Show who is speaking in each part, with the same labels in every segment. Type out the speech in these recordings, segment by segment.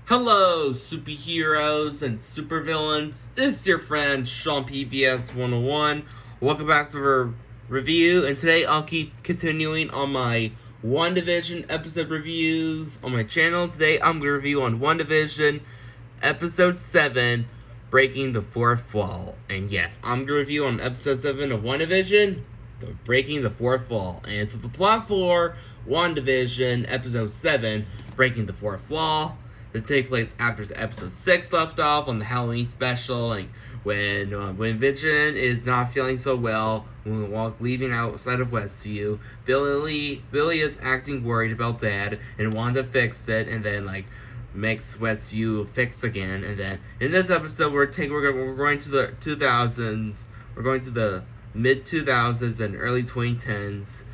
Speaker 1: Hello, superheroes and supervillains. It's your friend Sean PVS 101. Welcome back to our review, and today I'll keep continuing on my WandaVision episode reviews on my channel. Today I'm going to review on WandaVision episode 7, Breaking the Fourth Wall. And yes, I'm going to review on episode 7 of WandaVision, Breaking the Fourth Wall. And so the plot for WandaVision episode 7, Breaking the Fourth Wall, that take place after episode 6 left off on the Halloween special, like when Vision is not feeling so well, while leaving outside of Westview, Billy is acting worried about Dad, and Wanda fixed it, and then makes Westview fix again, and then in this episode we're going to the 2000s, we're going to the mid 2000s and early 2010s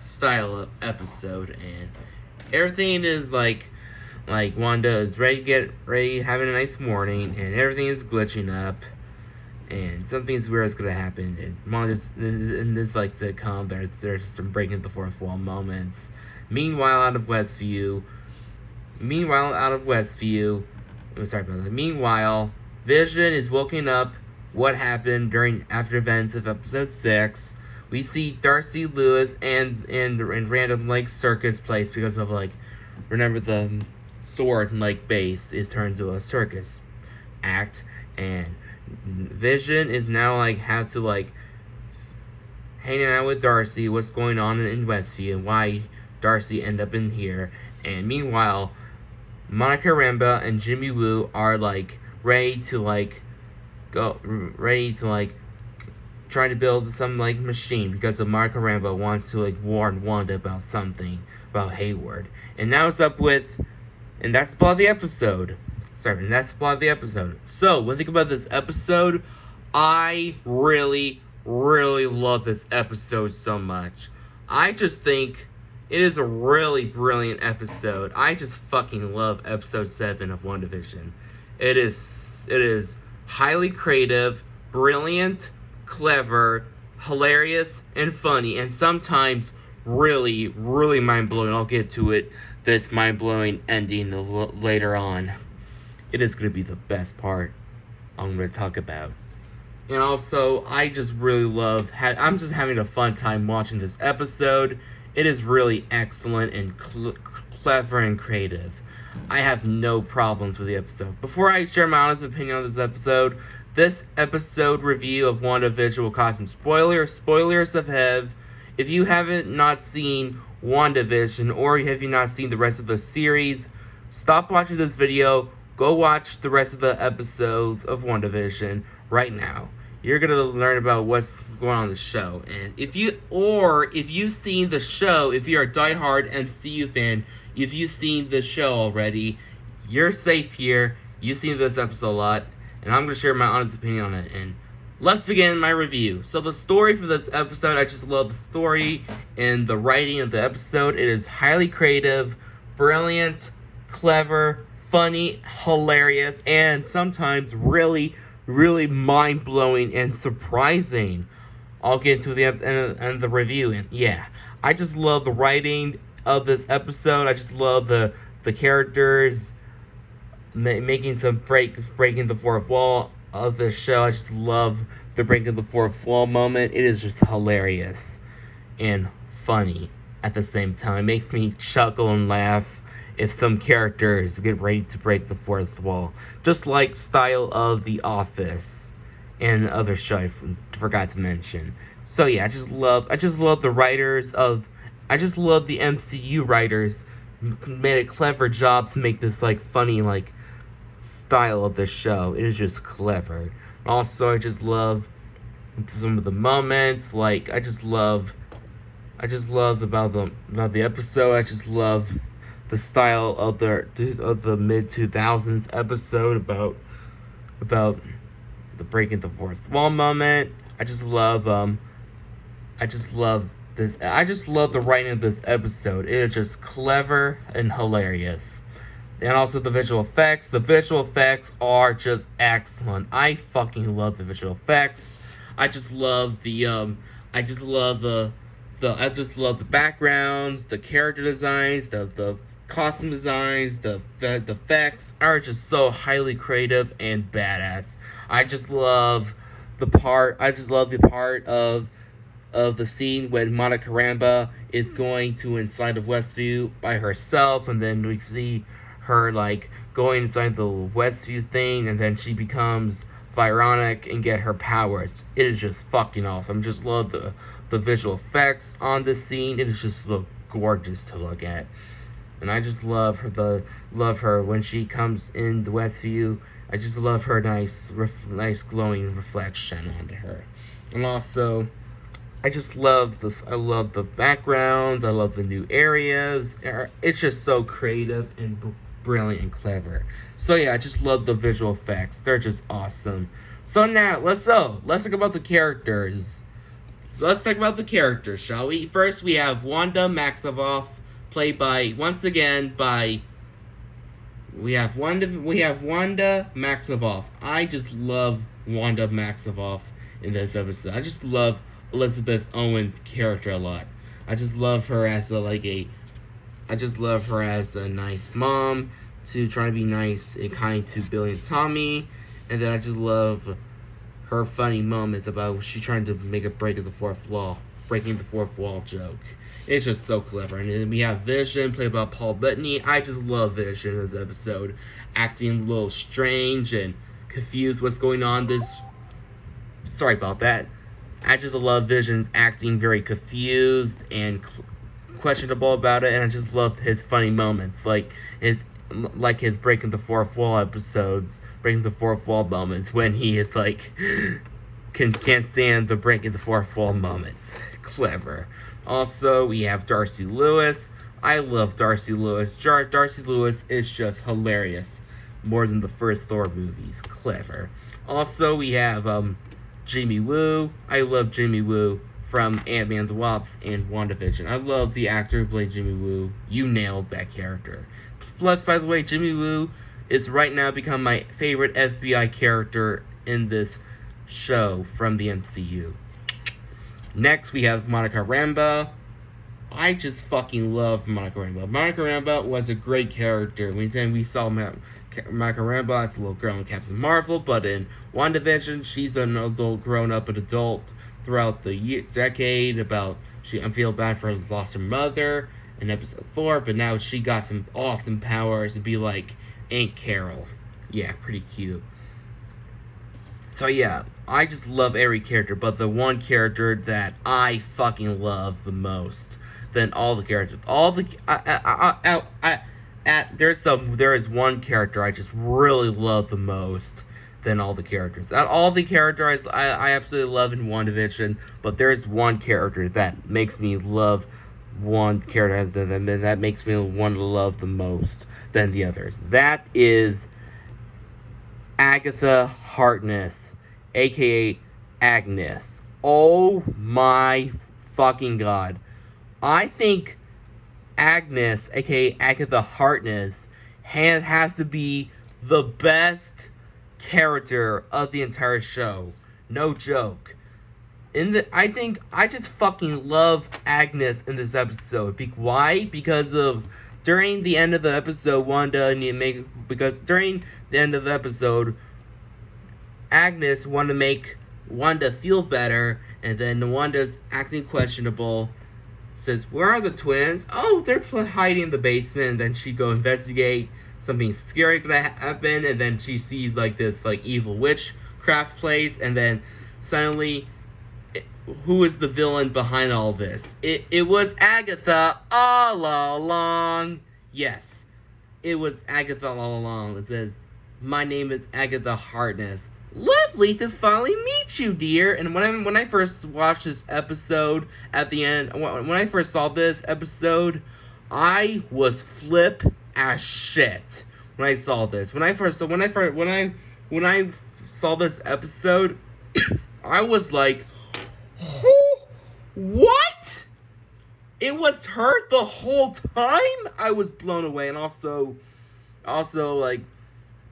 Speaker 1: style of episode, and everything is like Wanda is ready, having a nice morning, and everything is glitching up, and something's weird is gonna happen. And Wanda's in this sitcom, there's some breaking the fourth wall moments. Meanwhile, out of Westview, Vision is woken up. What happened after events of episode 6? We see Darcy Lewis and random circus place because of remember the sword base is turned into a circus act, and Vision is now has to hanging out with Darcy. What's going on in Westview and why Darcy end up in here? And meanwhile, Monica Rambeau and Jimmy Woo are ready to try to build some machine because of Monica Rambeau wants to warn Wanda about something about Hayward. And now it's up with, and that's the plot of the episode. So when we think about this episode, I really love this episode so much. I just think it is a really brilliant episode. I just fucking love episode 7 of WandaVision. It is highly creative, brilliant, clever, hilarious, and funny, and sometimes really mind-blowing. I'll get to it, this mind-blowing ending later on. It is going to be the best part I'm going to talk about. And also, I just really love, I'm just having a fun time watching this episode. It is really excellent and clever and creative. I have no problems with the episode. Before I share my honest opinion on this episode review of WandaVision will cause some spoilers if you haven't not seen WandaVision, or have you not seen the rest of the series, stop watching this video, go watch the rest of the episodes of WandaVision right now. You're gonna learn about what's going on in the show. And if you've seen the show, if you're a diehard MCU fan, if you've seen the show already, you're safe here. You've seen this episode a lot, and I'm gonna share my honest opinion on it. And let's begin my review. So the story for this episode, I just love the story and the writing of the episode. It is highly creative, brilliant, clever, funny, hilarious, and sometimes really mind-blowing and surprising. I'll get into the end of the review, and yeah, I just love the writing of this episode. I just love the characters making some breaking the fourth wall of the show. I just love the breaking the fourth wall moment. It is just hilarious and funny at the same time. It makes me chuckle and laugh if some characters get ready to break the fourth wall, just like style of The Office and other show I forgot to mention. So yeah, I just love the writers of, I just love the MCU writers made a clever job to make this funny style of the show. It is just clever. Also, I just love some of the moments. I just love about the episode. I just love the style of the mid 2000s episode about the breaking the fourth wall moment. I just love this. I just love the writing of this episode. It is just clever and hilarious. And also the visual effects. The visual effects are just excellent. I fucking love the visual effects. I just love the backgrounds, the character designs, the costume designs, the effects are just so highly creative and badass. I just love the part. I just love the part of the scene when Monica Rambeau is going to inside of Westview by herself, and then we see her like going inside the Westview thing, and then she becomes Vironic and get her powers. It is just fucking awesome. I just love the visual effects on this scene. It is just look gorgeous to look at, and I just love her when she comes in the Westview. I just love her nice glowing reflection onto her, and also I just love this. I love the backgrounds. I love the new areas. It's just so creative and brilliant and clever. So yeah, I just love the visual effects. They're just awesome. So now let's talk about the characters. Let's talk about the characters, shall we? First, we have Wanda Maximoff, played by we have Wanda Maximoff. I just love Wanda Maximoff in this episode. I just love Elizabeth Owens' character a lot. I just love her as a nice mom to try to be nice and kind to Billy and Tommy, and then I just love her funny moments about she trying to make a breaking the fourth wall joke. It's just so clever. And then we have Vision, played by Paul Bettany. I just love Vision in this episode, acting a little strange and confused what's going on. Sorry about that. I just love Vision acting very confused and questionable about it, and I just loved his funny moments, like his breaking the fourth wall moments when he is like can't stand the breaking the fourth wall moments. Clever. Also, we have Darcy Lewis. I love Darcy Lewis. Darcy Lewis is just hilarious, more than the first Thor movies. Clever. Also, we have Jimmy Woo. I love Jimmy Woo from Ant-Man and the Wasp and WandaVision. I love the actor who played Jimmy Woo. You nailed that character. Plus, by the way, Jimmy Woo is right now become my favorite FBI character in this show from the MCU. Next, we have Monica Rambeau. I just fucking love Monica Rambeau. Monica Rambeau was a great character. Then we saw Monica Rambeau as a little girl in Captain Marvel, but in WandaVision, she's an adult, grown-up adult throughout the decade. I feel bad for her lost her mother in episode 4, but now she got some awesome powers to be like Aunt Carol. Yeah, pretty cute. So yeah, I just love every character, but the one character that I fucking love the most than all the characters, there is one character I just really love the most than all the characters. Out all the characters I absolutely love in WandaVision, but there's one character that makes me love that makes me want to love the most than the others. That is Agatha Harkness, aka Agnes. Oh my fucking god. I think Agnes, aka Agatha Harkness, has to be the best character of the entire show. No joke. I just fucking love Agnes in this episode. Why? Because during the end of the episode, Agnes wanted to make Wanda feel better, and then Wanda's acting questionable. Says, "Where are the twins?" "Oh, they're hiding in the basement." And then she go investigate. Something scary gonna happen, and then she sees like this evil witchcraft place, and then suddenly, who is the villain behind all this? It was Agatha all along. Yes, it was Agatha all along. It says, "My name is Agatha Harkness. Lovely to finally meet you, dear." And when I first watched this episode, at the end, when I first saw this episode, I was flip as shit when I saw this. When I saw this episode, I was like, what? It was her the whole time? I was blown away. And also like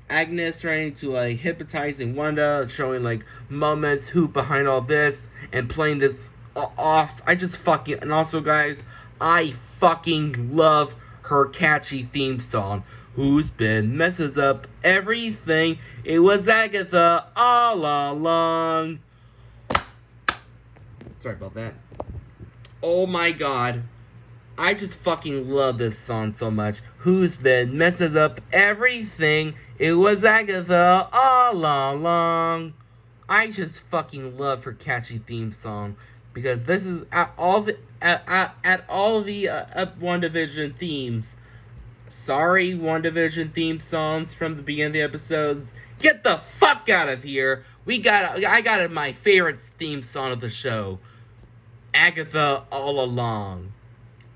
Speaker 1: Agnes trying to hypnotizing Wanda, showing moments who behind all this and playing this off. And also guys, I fucking love her catchy theme song, Who's Been Messes Up Everything? It was Agatha all along. Sorry about that. Oh my god. I just fucking love this song so much. Who's been messes up everything? It was Agatha all along. I just fucking love her catchy theme song because this is at all the WandaVision themes. Sorry, WandaVision theme songs from the beginning of the episodes. Get the fuck out of here. I got my favorite theme song of the show. Agatha all along.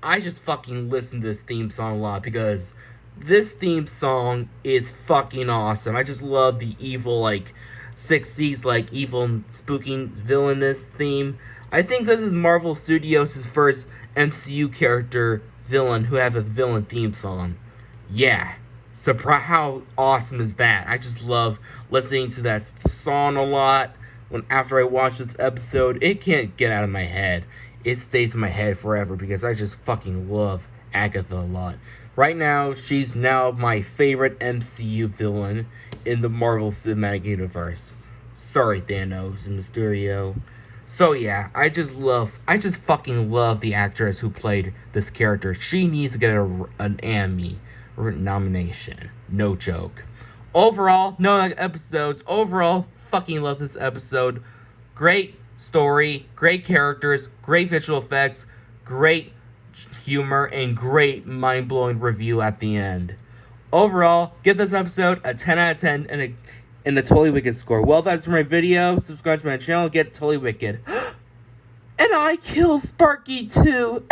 Speaker 1: I just fucking listen to this theme song a lot because this theme song is fucking awesome. I just love the evil, 60s, evil, spooky, villainous theme. I think this is Marvel Studios' first MCU character villain who has a villain theme song. Yeah. Surprise! How awesome is that? I just love listening to that song a lot. After I watch this episode, it can't get out of my head. It stays in my head forever because I just fucking love Agatha a lot. Right now, she's now my favorite MCU villain in the Marvel Cinematic Universe. Sorry, Thanos and Mysterio. So yeah, I just fucking love the actress who played this character. She needs to get an Emmy nomination. No joke. Overall, no episodes. Overall, fucking love this episode. Great story, great characters, great visual effects, great humor, and great mind-blowing review at the end. Overall, give this episode a 10 out of 10 and a Totally Wicked score. Well, that's for my video. Subscribe to my channel, get Totally Wicked. And I kill Sparky too.